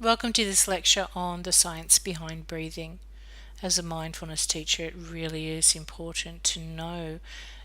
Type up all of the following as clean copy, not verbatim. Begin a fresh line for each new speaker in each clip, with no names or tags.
Welcome to this lecture on the science behind breathing. As a mindfulness teacher, it really is important to know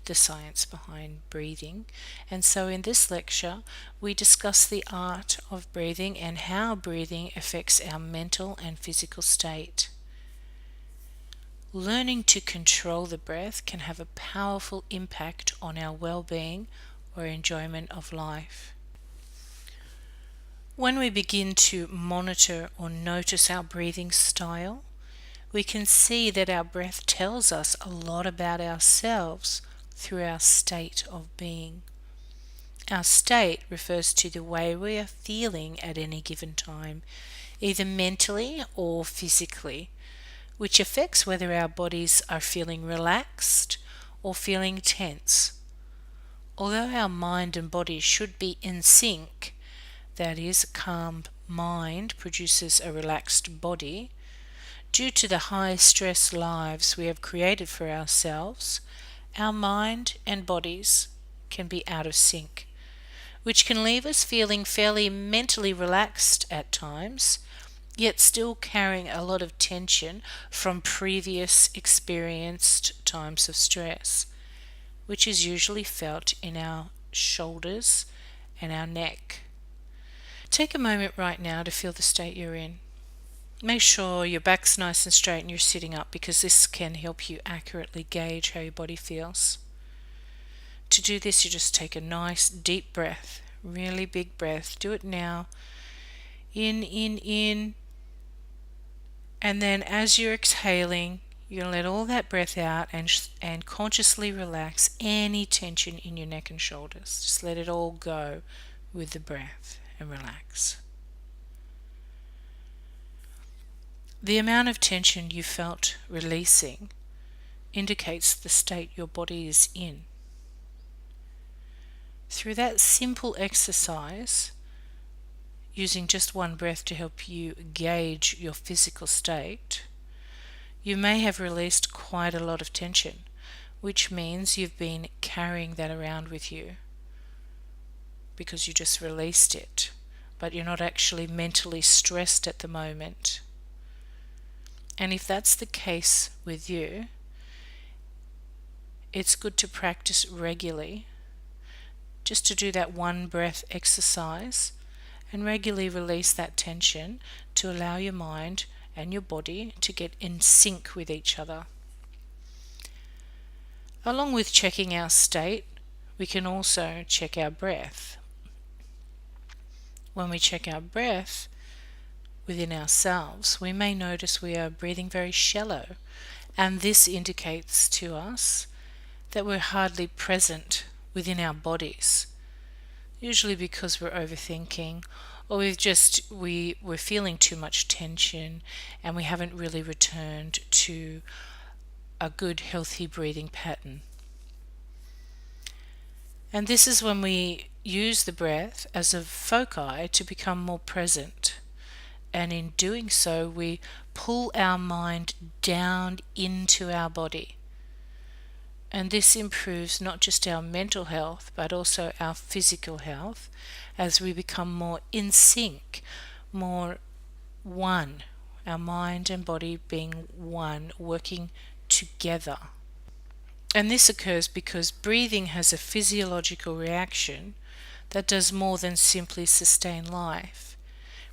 the science behind breathing. And so in this lecture, we discuss the art of breathing and how breathing affects our mental and physical state. Learning to control the breath can have a powerful impact on our well-being or enjoyment of life. When we begin to monitor or notice our breathing style, we can see that our breath tells us a lot about ourselves through our state of being. Our state refers to the way we are feeling at any given time, either mentally or physically, which affects whether our bodies are feeling relaxed or feeling tense. Although our mind and body should be in sync, that is, a calm mind produces a relaxed body, due to the high-stress lives we have created for ourselves, our mind and bodies can be out of sync, which can leave us feeling fairly mentally relaxed at times, yet still carrying a lot of tension from previous experienced times of stress, which is usually felt in our shoulders and our neck. Take a moment right now to feel the state you're in. Make sure your back's nice and straight and you're sitting up, because this can help you accurately gauge how your body feels. To do this, you just take a nice deep breath, really big breath. Do it now. In. And then as you're exhaling, you're going to let all that breath out and consciously relax any tension in your neck and shoulders. Just let it all go with the breath and relax. The amount of tension you felt releasing indicates the state your body is in. Through that simple exercise, using just one breath to help you gauge your physical state, you may have released quite a lot of tension, which means you've been carrying that around with you because you just released it, but you're not actually mentally stressed at the moment. And if that's the case with you, it's good to practice regularly, just to do that one breath exercise and regularly release that tension to allow your mind and your body to get in sync with each other. Along with checking our state, we can also check our breath. When we check our breath within ourselves, we may notice we are breathing very shallow, and this indicates to us that we're hardly present within our bodies, usually because we're overthinking, or we're feeling too much tension and we haven't really returned to a good healthy breathing pattern. And this is when we use the breath as a foci to become more present. And in doing so, we pull our mind down into our body. And this improves not just our mental health, but also our physical health, as we become more in sync, more one, our mind and body being one, working together. And this occurs because breathing has a physiological reaction that does more than simply sustain life.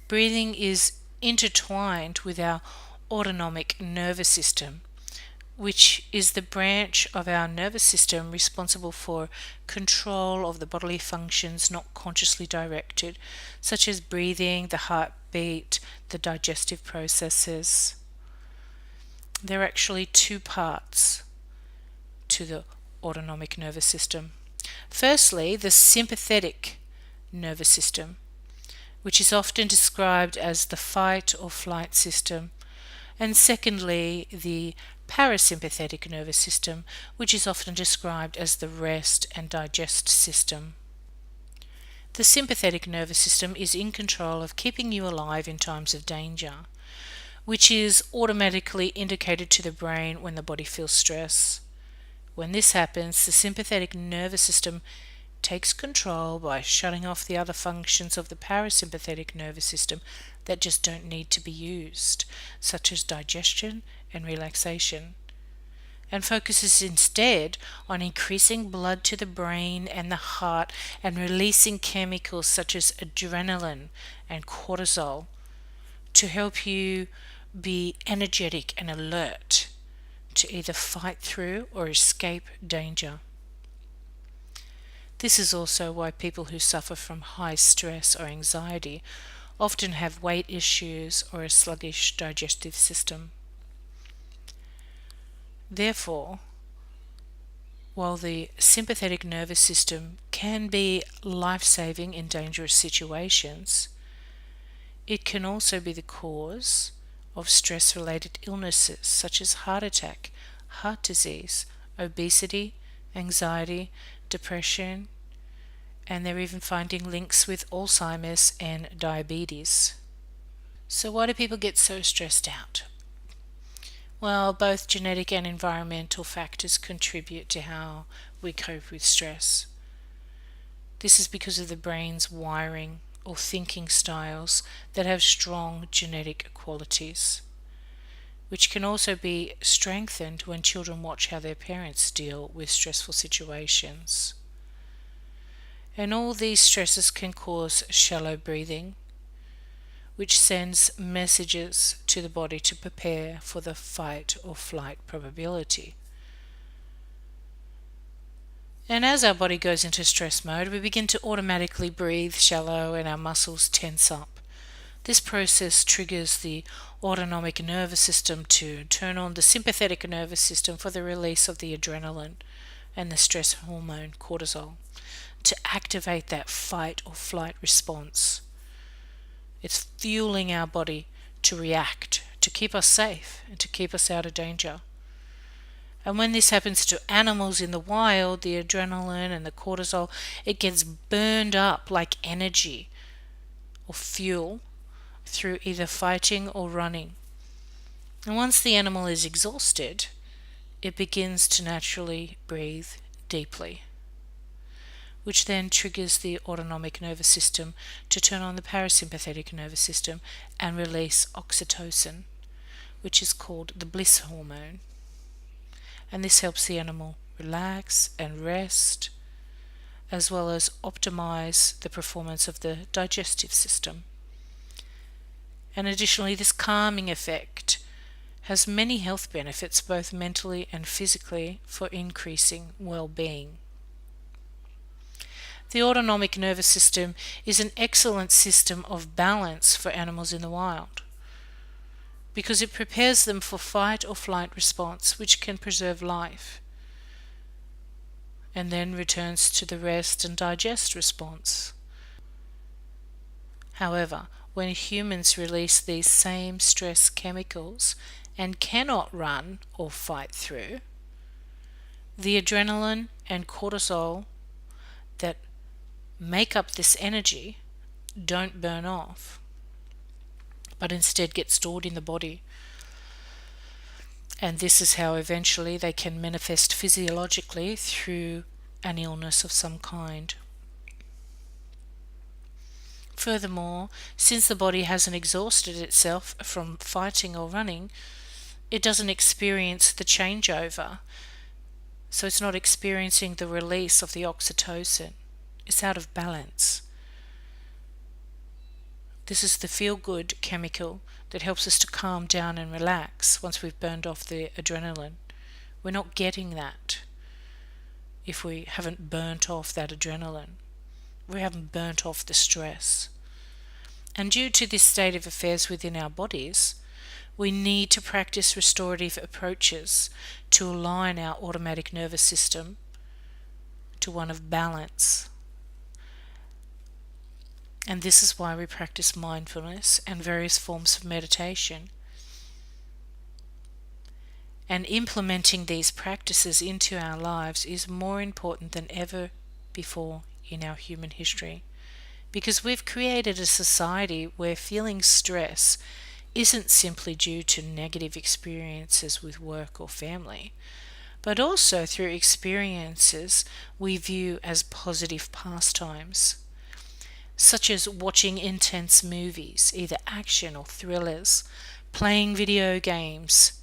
Breathing is intertwined with our autonomic nervous system, which is the branch of our nervous system responsible for control of the bodily functions not consciously directed, such as breathing, the heartbeat, the digestive processes. There are actually two parts to the autonomic nervous system. Firstly, the sympathetic nervous system, which is often described as the fight or flight system, and secondly, the parasympathetic nervous system, which is often described as the rest and digest system. The sympathetic nervous system is in control of keeping you alive in times of danger, which is automatically indicated to the brain when the body feels stress. When this happens, the sympathetic nervous system takes control by shutting off the other functions of the parasympathetic nervous system that just don't need to be used, such as digestion and relaxation, and focuses instead on increasing blood to the brain and the heart and releasing chemicals such as adrenaline and cortisol to help you be energetic and alert to either fight through or escape danger. This is also why people who suffer from high stress or anxiety often have weight issues or a sluggish digestive system. Therefore, while the sympathetic nervous system can be life-saving in dangerous situations, it can also be the cause of stress-related illnesses such as heart attack, heart disease, obesity, anxiety, depression, and they're even finding links with Alzheimer's and diabetes. So why do people get so stressed out? Well, both genetic and environmental factors contribute to how we cope with stress. This is because of the brain's wiring or thinking styles that have strong genetic qualities, which can also be strengthened when children watch how their parents deal with stressful situations. And all these stresses can cause shallow breathing, which sends messages to the body to prepare for the fight or flight probability. And as our body goes into stress mode, we begin to automatically breathe shallow and our muscles tense up. This process triggers the autonomic nervous system to turn on the sympathetic nervous system for the release of the adrenaline and the stress hormone cortisol to activate that fight or flight response. It's fueling our body to react, to keep us safe and to keep us out of danger. And when this happens to animals in the wild, the adrenaline and the cortisol, it gets burned up like energy or fuel through either fighting or running. And once the animal is exhausted, it begins to naturally breathe deeply, which then triggers the autonomic nervous system to turn on the parasympathetic nervous system and release oxytocin, which is called the bliss hormone. And this helps the animal relax and rest, as well as optimize the performance of the digestive system. And additionally, this calming effect has many health benefits, both mentally and physically, for increasing well-being. The autonomic nervous system is an excellent system of balance for animals in the wild, because it prepares them for fight or flight response, which can preserve life, and then returns to the rest and digest response. However, when humans release these same stress chemicals and cannot run or fight through, the adrenaline and cortisol that make up this energy don't burn off, but instead get stored in the body. And this is how eventually they can manifest physiologically through an illness of some kind. Furthermore, since the body hasn't exhausted itself from fighting or running, it doesn't experience the changeover. So it's not experiencing the release of the oxytocin. It's out of balance. This is the feel-good chemical that helps us to calm down and relax once we've burned off the adrenaline. We're not getting that if we haven't burnt off that adrenaline. We haven't burnt off the stress. And due to this state of affairs within our bodies, we need to practice restorative approaches to align our automatic nervous system to one of balance. And this is why we practice mindfulness and various forms of meditation. And implementing these practices into our lives is more important than ever before in our human history, because we've created a society where feeling stress isn't simply due to negative experiences with work or family, but also through experiences we view as positive pastimes, such as watching intense movies, either action or thrillers, playing video games,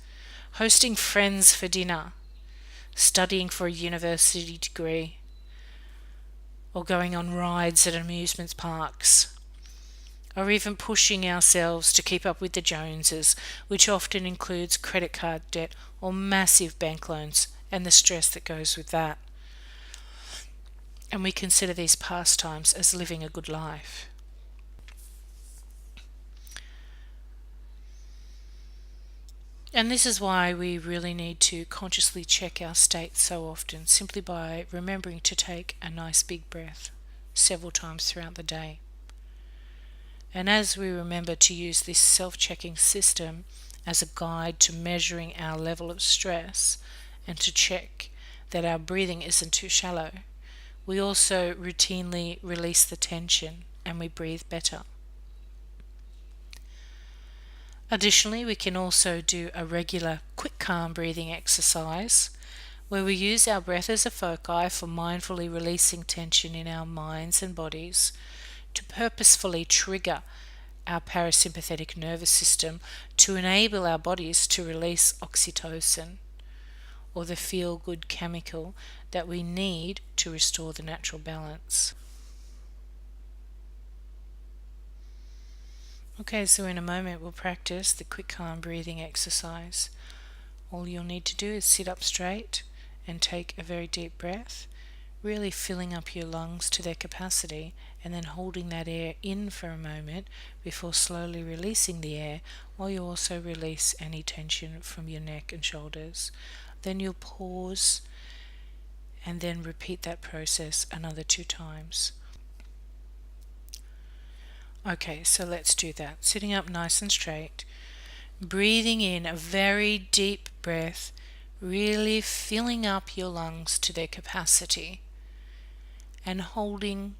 hosting friends for dinner, studying for a university degree, or going on rides at amusement parks, or even pushing ourselves to keep up with the Joneses, which often includes credit card debt or massive bank loans and the stress that goes with that. And we consider these pastimes as living a good life. And this is why we really need to consciously check our state so often, simply by remembering to take a nice big breath several times throughout the day. And as we remember to use this self-checking system as a guide to measuring our level of stress and to check that our breathing isn't too shallow, we also routinely release the tension and we breathe better. Additionally, we can also do a regular quick calm breathing exercise where we use our breath as a foci for mindfully releasing tension in our minds and bodies to purposefully trigger our parasympathetic nervous system to enable our bodies to release oxytocin, or the feel-good chemical that we need to restore the natural balance. Okay, so in a moment we'll practice the quick calm breathing exercise. All you'll need to do is sit up straight and take a very deep breath, really filling up your lungs to their capacity and then holding that air in for a moment before slowly releasing the air, while you also release any tension from your neck and shoulders. Then you'll pause and then repeat that process another 2 times. Okay, so let's do that. Sitting up nice and straight, breathing in a very deep breath, really filling up your lungs to their capacity, and holding,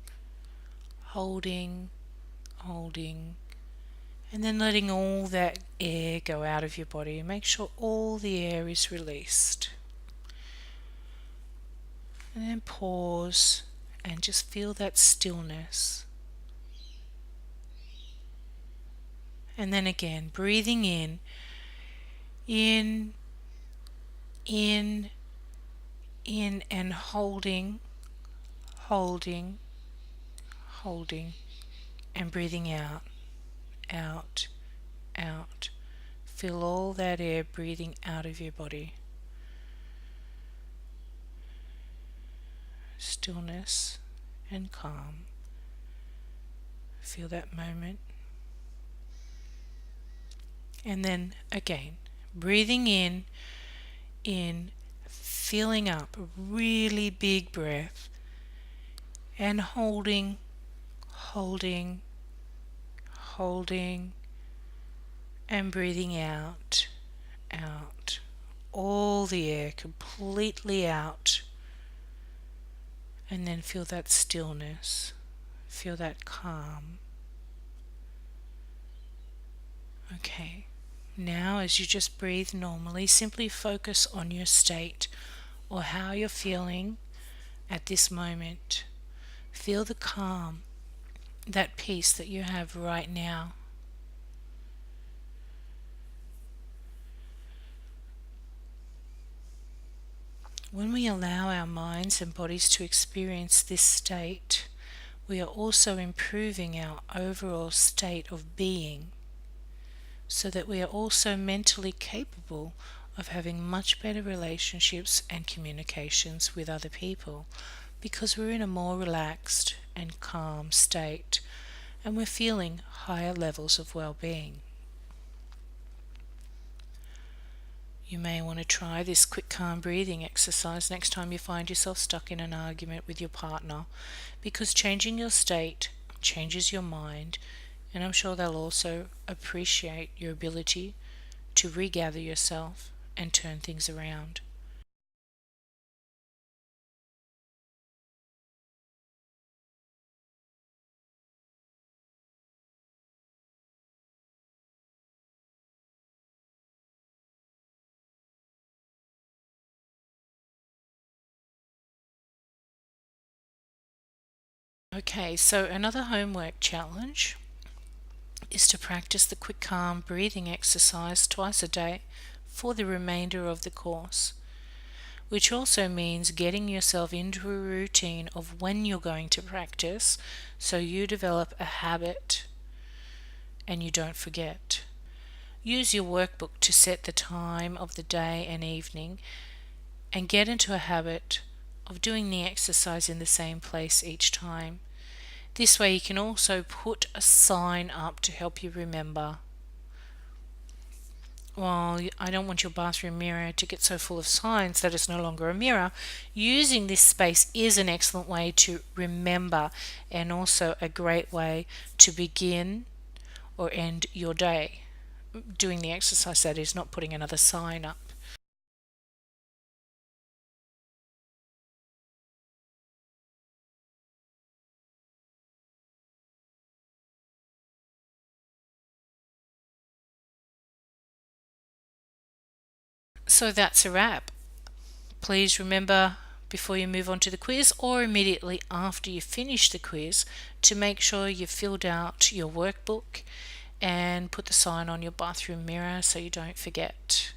and then letting all that air go out of your body. Make sure all the air is released. And then pause and just feel that stillness. And then again, breathing in, in, and holding, and breathing out, out. Feel all that air breathing out of your body. Stillness and calm. Feel that moment. And then again, breathing in, filling up a really big breath, and holding, and breathing out, all the air completely out. And then feel that stillness, feel that calm. Okay, now as you just breathe normally, simply focus on your state or how you're feeling at this moment. Feel the calm, that peace that you have right now. When we allow our minds and bodies to experience this state, we are also improving our overall state of being, so that we are also mentally capable of having much better relationships and communications with other people, because we're in a more relaxed and calm state and we're feeling higher levels of well-being. You may want to try this quick calm breathing exercise next time you find yourself stuck in an argument with your partner, because changing your state changes your mind, and I'm sure they'll also appreciate your ability to regather yourself and turn things around. Okay, so another homework challenge is to practice the quick calm breathing exercise twice a day for the remainder of the course, which also means getting yourself into a routine of when you're going to practice so you develop a habit and you don't forget. Use your workbook to set the time of the day and evening and get into a habit of doing the exercise in the same place each time. This way you can also put a sign up to help you remember. Well, I don't want your bathroom mirror to get so full of signs that it's no longer a mirror. Using this space is an excellent way to remember and also a great way to begin or end your day. Doing the exercise, that is, not putting another sign up. So that's a wrap. Please remember before you move on to the quiz or immediately after you finish the quiz to make sure you've filled out your workbook and put the sign on your bathroom mirror so you don't forget.